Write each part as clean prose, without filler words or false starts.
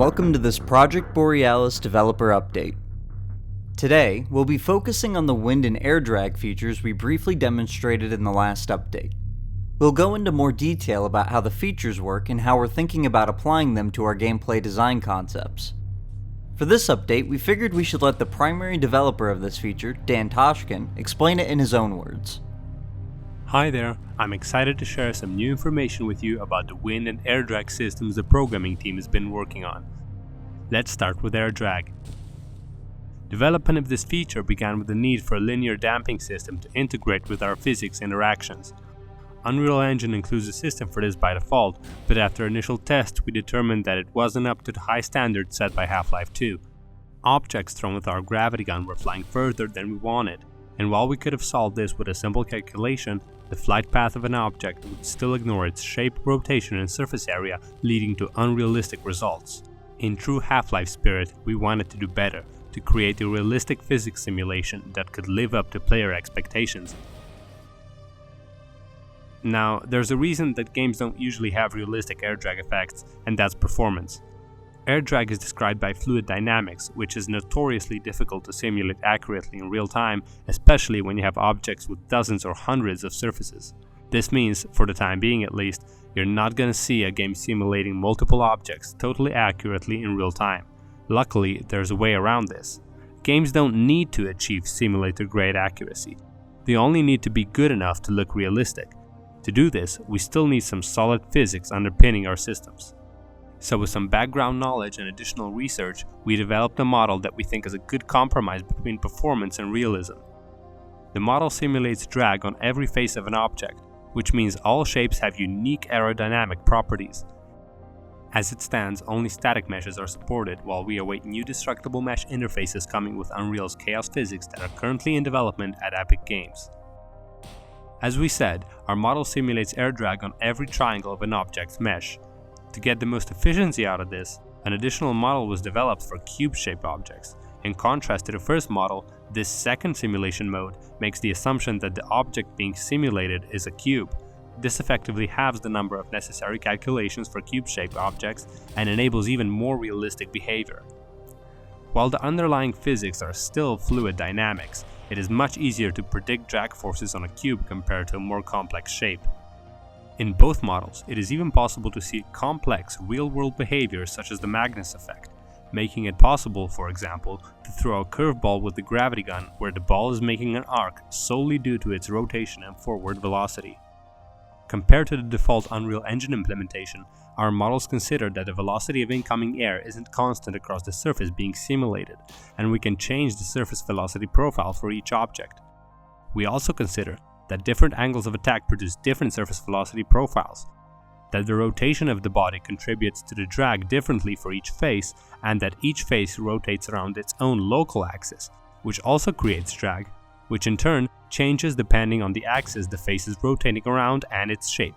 welcome to this Project Borealis developer update. Today, we'll be focusing on the wind and air drag features we briefly demonstrated in the last update. We'll go into more detail about how the features work and how we're thinking about applying them to our gameplay design concepts. For this update, we figured we should let the primary developer of this feature, Toškan, explain it in his own words. Hi there, I'm excited to share some new information with you about the wind and air drag systems the programming team has been working on. Let's start with air drag. Development of this feature began with the need for a linear damping system to integrate with our physics interactions. Unreal Engine includes a system for this by default, but after initial tests we determined that it wasn't up to the high standards set by Half-Life 2. Objects thrown with our gravity gun were flying further than we wanted, and while we could have solved this with a simple calculation, the flight path of an object would still ignore its shape, rotation, and surface area, leading to unrealistic results. In true Half-Life spirit, we wanted to do better, to create a realistic physics simulation that could live up to player expectations. Now, there's a reason that games don't usually have realistic air drag effects, and that's performance. Air drag is described by fluid dynamics, which is notoriously difficult to simulate accurately in real time, especially when you have objects with dozens or hundreds of surfaces. This means, for the time being at least, you're not gonna see a game simulating multiple objects totally accurately in real time. Luckily, there's a way around this. Games don't need to achieve simulator-grade accuracy. They only need to be good enough to look realistic. To do this, we still need some solid physics underpinning our systems. So with some background knowledge and additional research, we developed a model that we think is a good compromise between performance and realism. The model simulates drag on every face of an object, which means all shapes have unique aerodynamic properties. As it stands, only static meshes are supported, while we await new destructible mesh interfaces coming with Unreal's chaos physics that are currently in development at Epic Games. As we said, our model simulates air drag on every triangle of an object's mesh. To get the most efficiency out of this, an additional model was developed for cube-shaped objects. In contrast to the first model, this second simulation mode makes the assumption that the object being simulated is a cube. This effectively halves the number of necessary calculations for cube-shaped objects and enables even more realistic behavior. While the underlying physics are still fluid dynamics, it is much easier to predict drag forces on a cube compared to a more complex shape. In both models, it is even possible to see complex real-world behaviors such as the Magnus effect, making it possible, for example, to throw a curveball with the gravity gun where the ball is making an arc solely due to its rotation and forward velocity. Compared to the default Unreal Engine implementation, our models consider that the velocity of incoming air isn't constant across the surface being simulated, and we can change the surface velocity profile for each object. We also consider that different angles of attack produce different surface velocity profiles, that the rotation of the body contributes to the drag differently for each face, and that each face rotates around its own local axis, which also creates drag, which in turn changes depending on the axis the face is rotating around and its shape.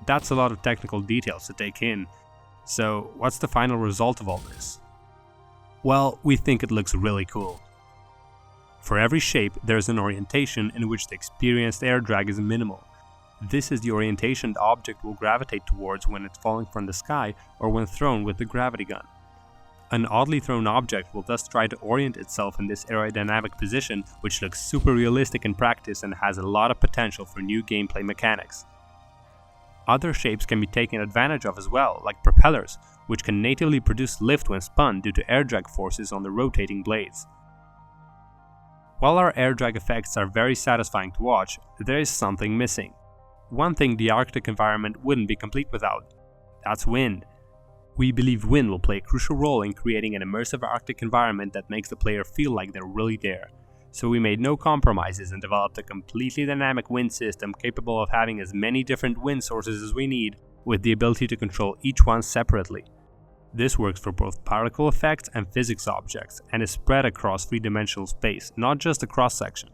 That's a lot of technical details to take in, so what's the final result of all this? Well, we think it looks really cool. For every shape, there's an orientation in which the experienced air drag is minimal. This is the orientation the object will gravitate towards when it's falling from the sky or when thrown with the gravity gun. An oddly thrown object will thus try to orient itself in this aerodynamic position, which looks super realistic in practice and has a lot of potential for new gameplay mechanics. Other shapes can be taken advantage of as well, like propellers, which can natively produce lift when spun due to air drag forces on the rotating blades. While our air drag effects are very satisfying to watch, there is something missing. One thing the Arctic environment wouldn't be complete without. That's wind. We believe wind will play a crucial role in creating an immersive Arctic environment that makes the player feel like they're really there. So we made no compromises and developed a completely dynamic wind system capable of having as many different wind sources as we need, with the ability to control each one separately. This works for both particle effects and physics objects, and is spread across three-dimensional space, not just a cross-section.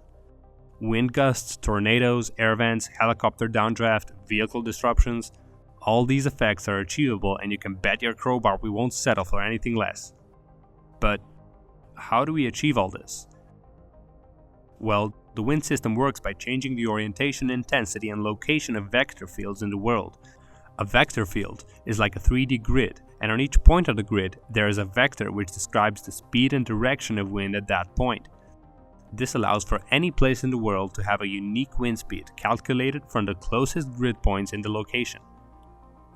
Wind gusts, tornadoes, air vents, helicopter downdraft, vehicle disruptions, all these effects are achievable, and you can bet your crowbar we won't settle for anything less. But how do we achieve all this? Well, the wind system works by changing the orientation, intensity, and location of vector fields in the world. A vector field is like a 3D grid, and on each point of the grid there is a vector which describes the speed and direction of wind at that point. This allows for any place in the world to have a unique wind speed calculated from the closest grid points in the location.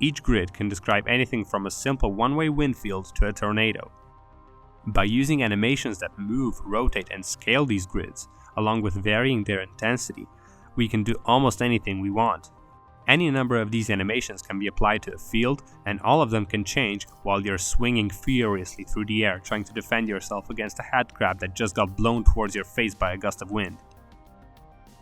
Each grid can describe anything from a simple one-way wind field to a tornado. By using animations that move, rotate, and scale these grids, along with varying their intensity, we can do almost anything we want. Any number of these animations can be applied to a field, and all of them can change while you're swinging furiously through the air trying to defend yourself against a head crab that just got blown towards your face by a gust of wind.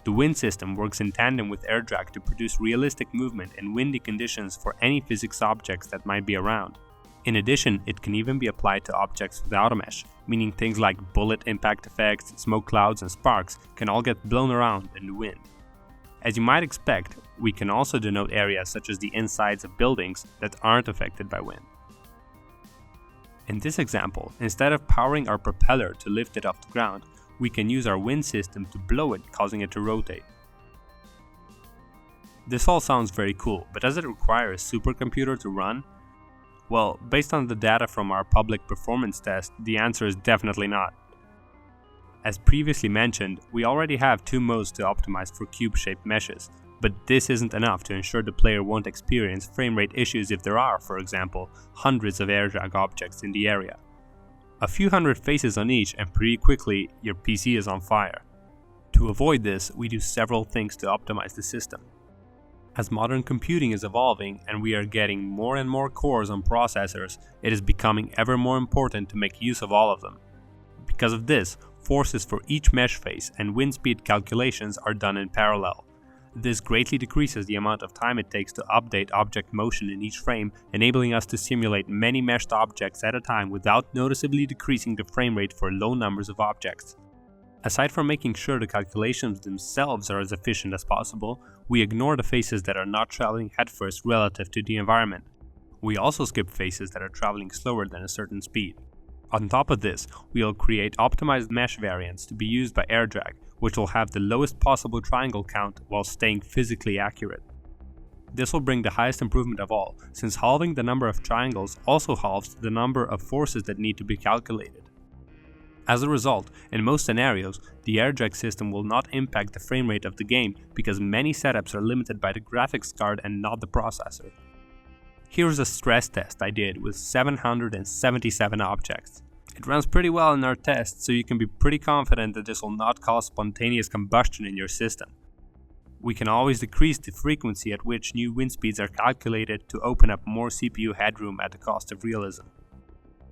The wind system works in tandem with air drag to produce realistic movement in windy conditions for any physics objects that might be around. In addition, it can even be applied to objects without a mesh, meaning things like bullet impact effects, smoke clouds, and sparks can all get blown around in the wind. As you might expect, we can also denote areas such as the insides of buildings that aren't affected by wind. In this example, instead of powering our propeller to lift it off the ground, we can use our wind system to blow it, causing it to rotate. This all sounds very cool, but does it require a supercomputer to run? Well, based on the data from our public performance test, the answer is definitely not. As previously mentioned, we already have two modes to optimize for cube-shaped meshes, but this isn't enough to ensure the player won't experience frame rate issues if there are, for example, hundreds of air drag objects in the area. A few hundred faces on each and pretty quickly your PC is on fire. To avoid this, we do several things to optimize the system. As modern computing is evolving and we are getting more and more cores on processors, it is becoming ever more important to make use of all of them. Because of this, forces for each mesh face and wind speed calculations are done in parallel. This greatly decreases the amount of time it takes to update object motion in each frame, enabling us to simulate many meshed objects at a time without noticeably decreasing the frame rate for low numbers of objects. Aside from making sure the calculations themselves are as efficient as possible, we ignore the faces that are not traveling headfirst relative to the environment. We also skip faces that are traveling slower than a certain speed. On top of this, we'll create optimized mesh variants to be used by air drag, which will have the lowest possible triangle count while staying physically accurate. This will bring the highest improvement of all, since halving the number of triangles also halves the number of forces that need to be calculated. As a result, in most scenarios, the air drag system will not impact the frame rate of the game because many setups are limited by the graphics card and not the processor. Here's a stress test I did with 777 objects. It runs pretty well in our test, so you can be pretty confident that this will not cause spontaneous combustion in your system. We can always decrease the frequency at which new wind speeds are calculated to open up more CPU headroom at the cost of realism.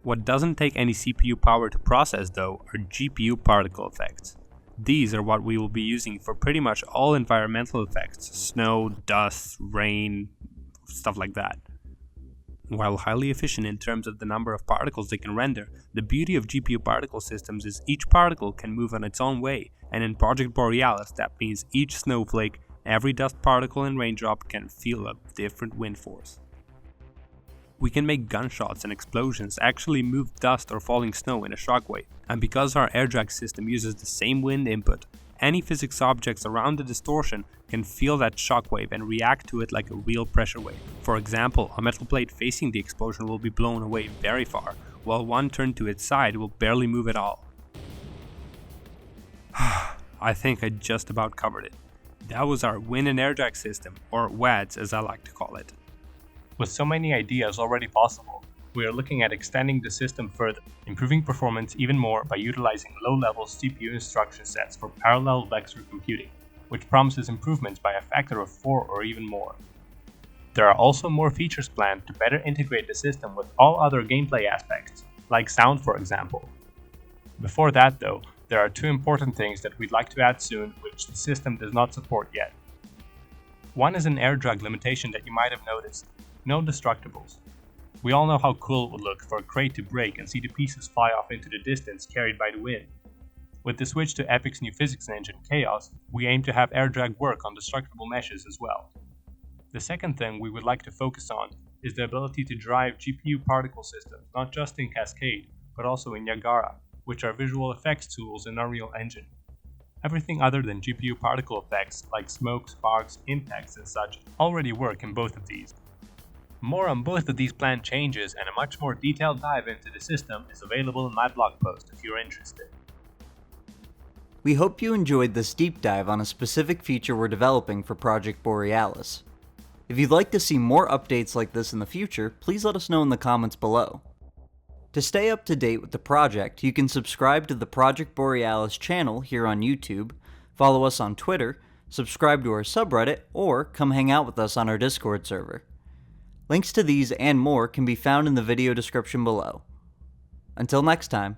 What doesn't take any CPU power to process though are GPU particle effects. These are what we will be using for pretty much all environmental effects, snow, dust, rain, stuff like that. While highly efficient in terms of the number of particles they can render, the beauty of GPU particle systems is each particle can move on its own way, and in Project Borealis that means each snowflake, every dust particle and raindrop can feel a different wind force. We can make gunshots and explosions actually move dust or falling snow in a shockwave, and because our air drag system uses the same wind input, any physics objects around the distortion can feel that shockwave and react to it like a real pressure wave. For example, a metal plate facing the explosion will be blown away very far, while one turned to its side will barely move at all. I think I just about covered it. That was our wind and air drag system, or WADS as I like to call it. With so many ideas already possible, we are looking at extending the system further, improving performance even more by utilizing low-level CPU instruction sets for parallel vector computing, which promises improvements by a factor of 4 or even more. There are also more features planned to better integrate the system with all other gameplay aspects, like sound for example. Before that though, there are two important things that we'd like to add soon which the system does not support yet. One is an air drag limitation that you might have noticed: no destructibles. We all know how cool it would look for a crate to break and see the pieces fly off into the distance carried by the wind. With the switch to Epic's new physics engine, Chaos, we aim to have air drag work on destructible meshes as well. The second thing we would like to focus on is the ability to drive GPU particle systems not just in Cascade, but also in Niagara, which are visual effects tools in Unreal Engine. Everything other than GPU particle effects like smoke, sparks, impacts and such already work in both of these. More on both of these planned changes and a much more detailed dive into the system is available in my blog post if you're interested. We hope you enjoyed this deep dive on a specific feature we're developing for Project Borealis. If you'd like to see more updates like this in the future, please let us know in the comments below. To stay up to date with the project, you can subscribe to the Project Borealis channel here on YouTube, follow us on Twitter, subscribe to our subreddit, or come hang out with us on our Discord server. Links to these and more can be found in the video description below. Until next time.